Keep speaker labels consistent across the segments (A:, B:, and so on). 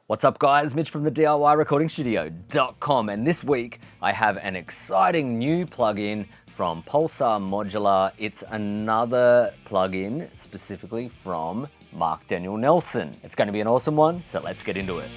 A: What's up guys, Mitch from the DIYRecordingStudio.com, and this week I have an exciting new plugin from Pulsar Modular. It's another plugin specifically from Marc Daniel Nelson. It's going to be an awesome one, so let's get into it.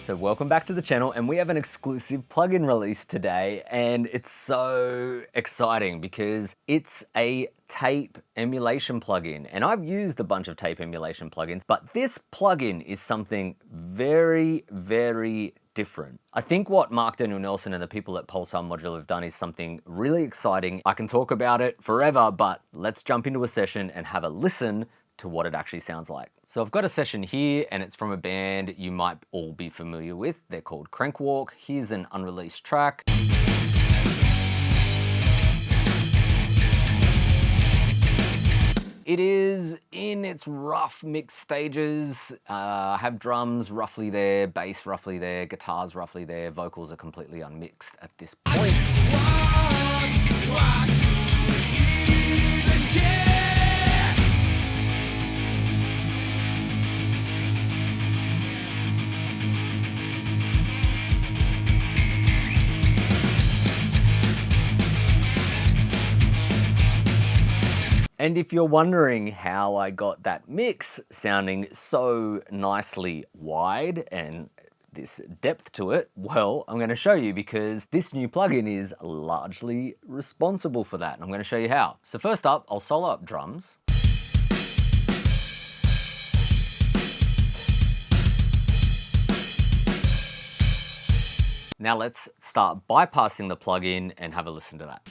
A: So welcome back to the channel, and we have an exclusive plugin release today, and it's so exciting because it's a tape emulation plugin. And I've used a bunch of tape emulation plugins, but this plugin is something very, very different. I think what Marc Daniel Nelson and the people at Pulsar Modular have done is something really exciting. I can talk about it forever, but let's jump into a session and have a listen to what it actually sounds like. So I've got a session here, and it's from a band you might all be familiar with. They're called Krankwalk. Here's an unreleased track. It is in its rough mix stages. I have drums roughly there, bass roughly there, guitars roughly there, vocals are completely unmixed at this point. And if you're wondering how I got that mix sounding so nicely wide and this depth to it, well, I'm going to show you because this new plugin is largely responsible for that. And I'm going to show you how. So first up, I'll solo up drums. Now let's start bypassing the plugin and have a listen to that.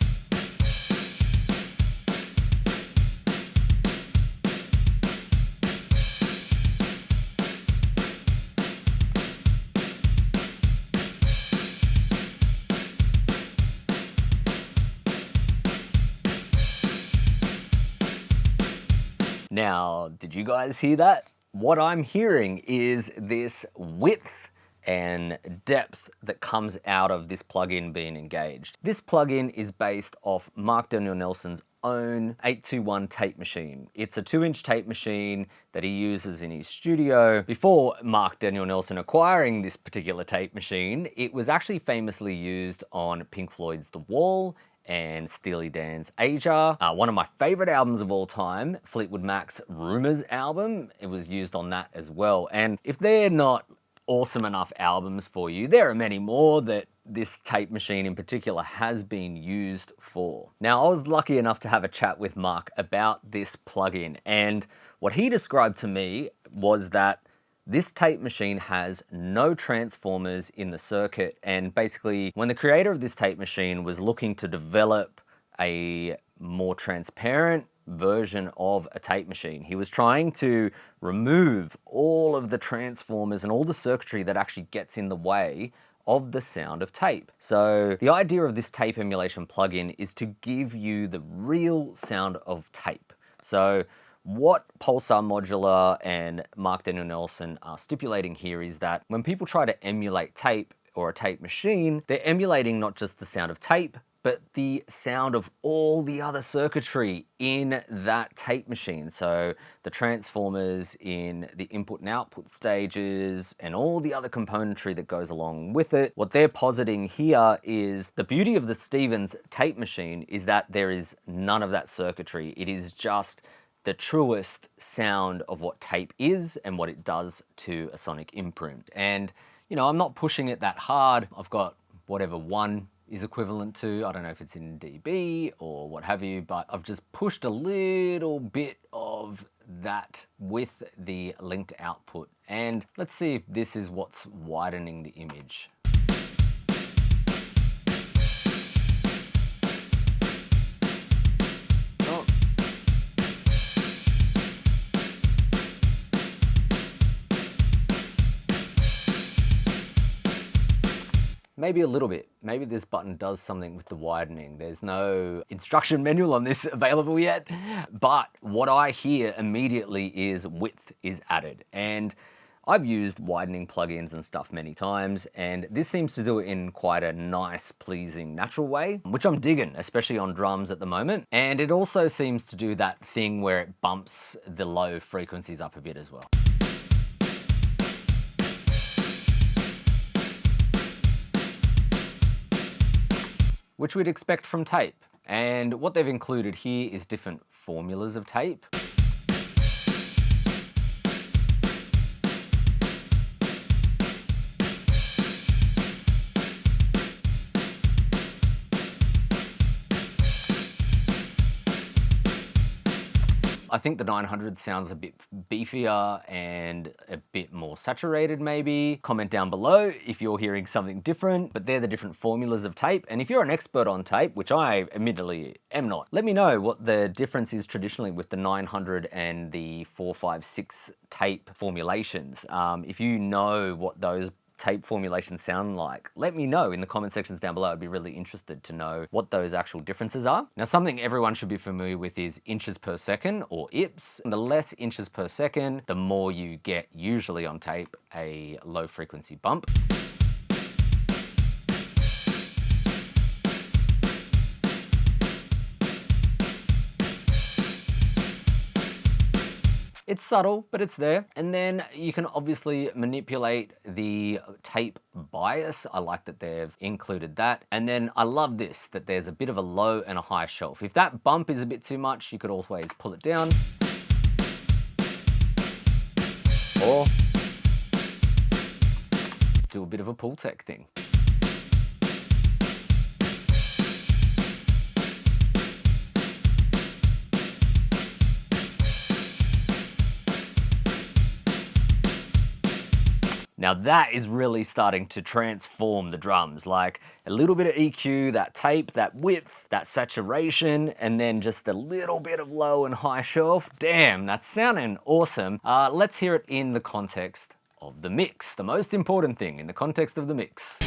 A: Now, did you guys hear that? What I'm hearing is this width and depth that comes out of this plugin being engaged. This plugin is based off Marc Daniel Nelson's own 821 tape machine. It's a 2-inch tape machine that he uses in his studio. Before Marc Daniel Nelson acquiring this particular tape machine, it was actually famously used on Pink Floyd's The Wall and Steely Dan's Asia. One of my favorite albums of all time, Fleetwood Mac's Rumours album, it was used on that as well. And if they're not awesome enough albums for you, there are many more that this tape machine in particular has been used for. Now, I was lucky enough to have a chat with Marc about this plugin, and what he described to me was that this tape machine has no transformers in the circuit, and basically when the creator of this tape machine was looking to develop a more transparent version of a tape machine, he was trying to remove all of the transformers and all the circuitry that actually gets in the way of the sound of tape. So the idea of this tape emulation plugin is to give you the real sound of tape. So what Pulsar Modular and Marc Daniel Nelson are stipulating here is that when people try to emulate tape or a tape machine, they're emulating not just the sound of tape, but the sound of all the other circuitry in that tape machine. So the transformers in the input and output stages and all the other componentry that goes along with it. What they're positing here is the beauty of the Stevens tape machine is that there is none of that circuitry. It is just the truest sound of what tape is and what it does to a sonic imprint. And, you know, I'm not pushing it that hard. I've got whatever one is equivalent to. I don't know if it's in dB or what have you, but I've just pushed a little bit of that with the linked output. And let's see if this is what's widening the image. Maybe a little bit. Maybe this button does something with the widening. There's no instruction manual on this available yet, but what I hear immediately is width is added. And I've used widening plugins and stuff many times, and this seems to do it in quite a nice, pleasing, natural way, which I'm digging, especially on drums at the moment. And it also seems to do that thing where it bumps the low frequencies up a bit as well. Which we'd expect from tape. And what they've included here is different formulas of tape. I think the 900 sounds a bit beefier and a bit more saturated maybe. Comment down below if you're hearing something different, but they're the different formulas of tape. And if you're an expert on tape, which I admittedly am not, let me know what the difference is traditionally with the 900 and the 456 tape formulations. If you know what those tape formulations sound like, let me know in the comment sections down below. I'd be really interested to know what those actual differences are. Now, something everyone should be familiar with is inches per second, or IPS. And the less inches per second, the more you get usually on tape a low frequency bump. It's subtle, but it's there. And then you can obviously manipulate the tape bias. I like that they've included that. And then I love this, that there's a bit of a low and a high shelf. If that bump is a bit too much, you could always pull it down. Or do a bit of a pull tech thing. Now that is really starting to transform the drums, like a little bit of EQ, that tape, that width, that saturation, and then just a little bit of low and high shelf. Damn, that's sounding awesome. Let's hear it in the context of the mix, the most important thing in the context of the mix.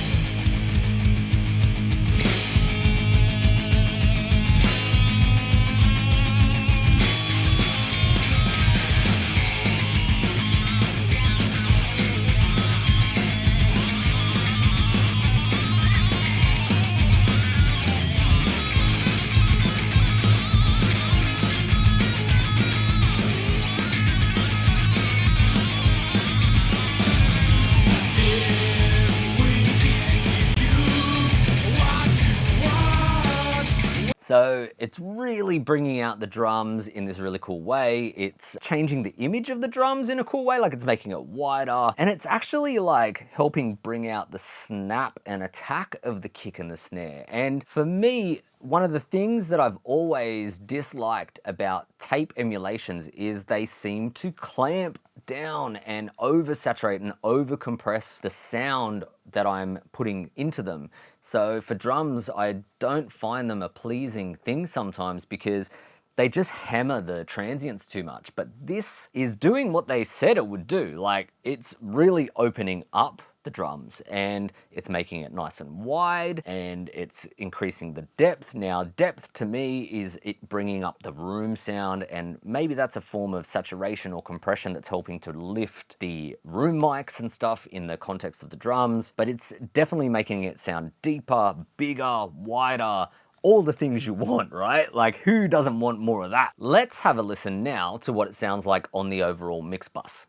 A: So it's really bringing out the drums in this really cool way. It's changing the image of the drums in a cool way, like it's making it wider. And it's actually like helping bring out the snap and attack of the kick and the snare. And for me, one of the things that I've always disliked about tape emulations is they seem to clamp down and oversaturate and overcompress the sound that I'm putting into them. So for drums, I don't find them a pleasing thing sometimes because they just hammer the transients too much. But this is doing what they said it would do. Like, it's really opening up the drums and it's making it nice and wide and it's increasing the depth. Now, depth to me is it bringing up the room sound, and maybe that's a form of saturation or compression that's helping to lift the room mics and stuff in the context of the drums, but it's definitely making it sound deeper, bigger, wider, all the things you want, right? Like, who doesn't want more of that? Let's have a listen now to what it sounds like on the overall mix bus.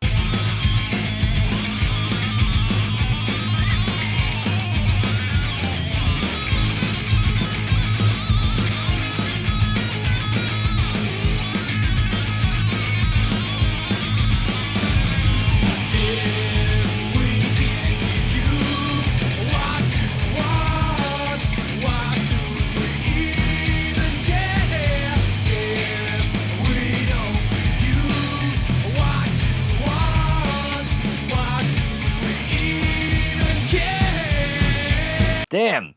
A: Damn.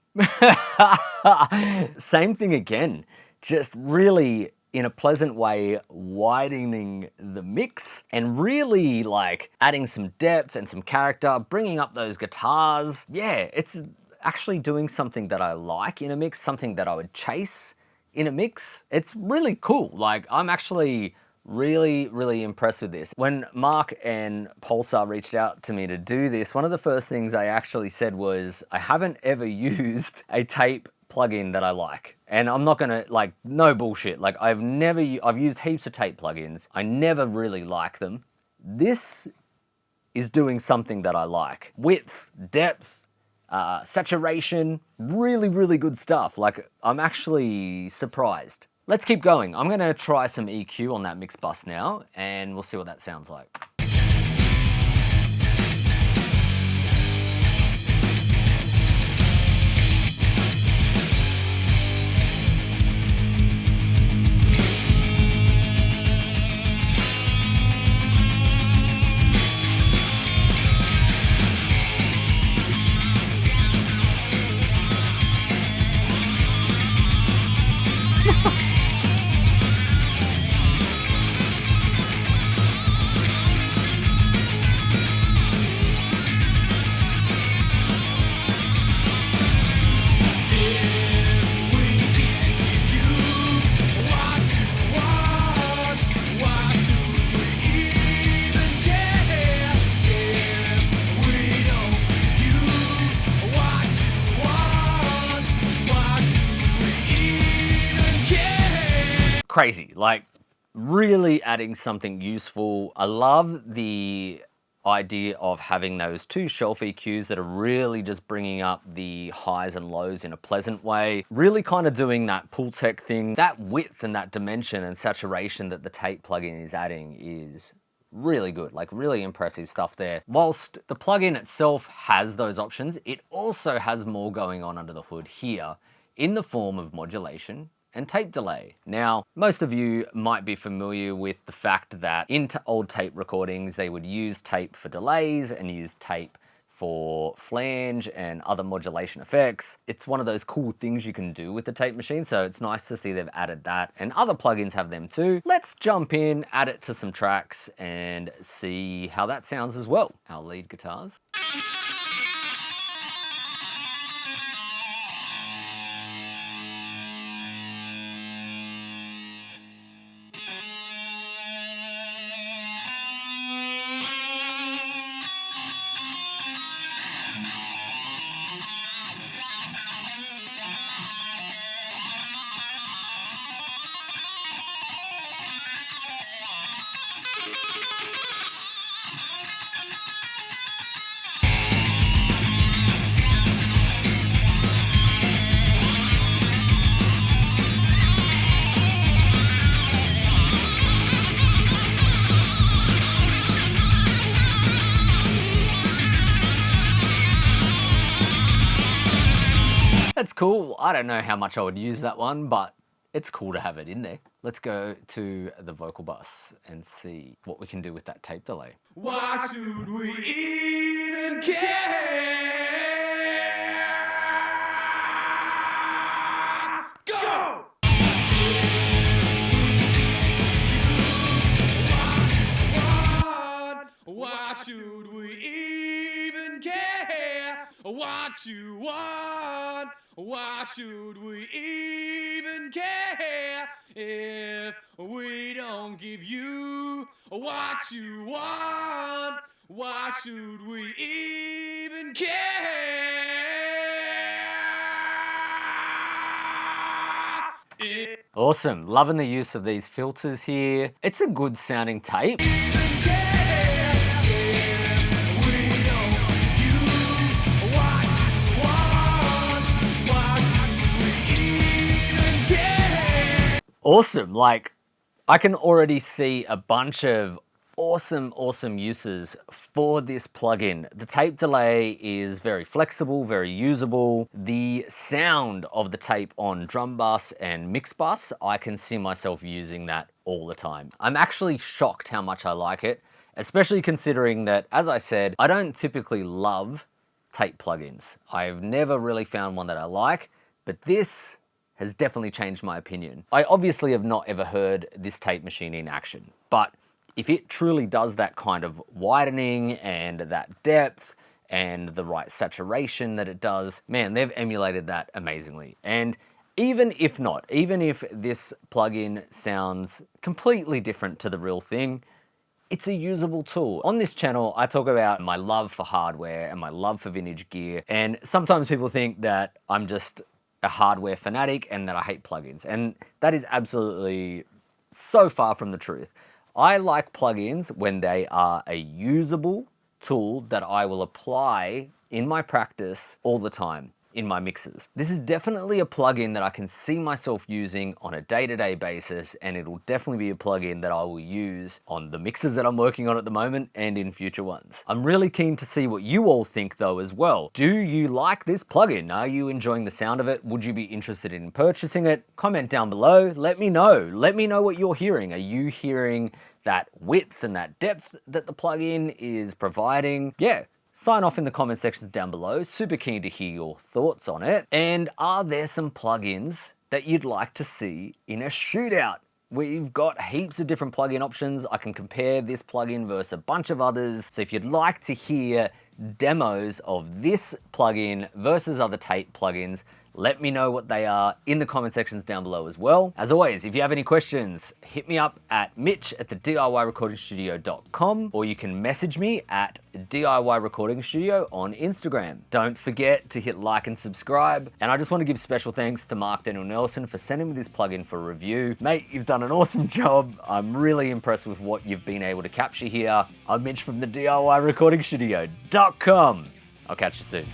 A: Same thing again, just really in a pleasant way widening the mix and really like adding some depth and some character, bringing up those guitars. Yeah, it's actually doing something that I like in a mix, something that I would chase in a mix. It's really cool. Like, I'm actually Really, really impressed with this. When Marc and Pulsar reached out to me to do this, one of the first things I actually said was, I haven't ever used a tape plugin that I like. And I'm not gonna, like, no bullshit. Like, I've used heaps of tape plugins. I never really like them. This is doing something that I like. Width, depth, saturation, really, really good stuff. Like, I'm actually surprised. Let's keep going. I'm gonna try some EQ on that mix bus now, and we'll see what that sounds like. Crazy, like really adding something useful. I love the idea of having those two shelf EQs that are really just bringing up the highs and lows in a pleasant way. Really kind of doing that Pultec thing. That width and that dimension and saturation that the tape plugin is adding is really good, like really impressive stuff there. Whilst the plugin itself has those options, it also has more going on under the hood here in the form of modulation and tape delay. Now, most of you might be familiar with the fact that in old tape recordings, they would use tape for delays and use tape for flange and other modulation effects. It's one of those cool things you can do with the tape machine, so it's nice to see they've added that, and other plugins have them too. Let's jump in, add it to some tracks, and see how that sounds as well. Our lead guitars. That's cool. I don't know how much I would use that one, but it's cool to have it in there. Let's go to the vocal bus and see what we can do with that tape delay.
B: Why should we even care? Go! Why should we even care what you want? Why should we even care if we don't give you what you want? Why should we even care?
A: Awesome. Loving the use of these filters here. It's a good sounding tape. Awesome. Like, I can already see a bunch of awesome uses for this plugin. The tape delay is very flexible, very usable. The sound of the tape on drum bus and mix bus, I can see myself using that all the time. I'm actually shocked how much I like it, especially considering that, as I said, I don't typically love tape plugins. I've never really found one that I like, but this has definitely changed my opinion. I obviously have not ever heard this tape machine in action, but if it truly does that kind of widening and that depth and the right saturation that it does, man, they've emulated that amazingly. And Even if not, even if this plugin sounds completely different to the real thing, it's a usable tool. On this channel, I talk about my love for hardware and my love for vintage gear, and sometimes people think that I'm just a hardware fanatic and that I hate plugins, and that is absolutely so far from the truth. I like plugins when they are a usable tool that I will apply in my practice all the time in my mixes. This is definitely a plugin that I can see myself using on a day-to-day basis, and it'll definitely be a plugin that I will use on the mixes that I'm working on at the moment and in future ones. I'm really keen to see what you all think though as well. Do you like this plugin? Are you enjoying the sound of it? Would you be interested in purchasing it? Comment down below, let me know. Let me know what you're hearing. Are you hearing that width and that depth that the plugin is providing? Yeah. Sign off in the comment sections down below. Super keen to hear your thoughts on it. And are there some plugins that you'd like to see in a shootout? We've got heaps of different plugin options. I can compare this plugin versus a bunch of others. So if you'd like to hear demos of this plugin versus other tape plugins, let me know what they are in the comment sections down below as well. As always, if you have any questions, hit me up at mitch@thediyrecordingstudio.com, or you can message me at DIY Recording Studio on Instagram. Don't forget to hit like and subscribe. And I just want to give special thanks to Marc Daniel Nelson for sending me this plugin for review. Mate, you've done an awesome job. I'm really impressed with what you've been able to capture here. I'm Mitch from the DIYRecordingstudio.com. I'll catch you soon.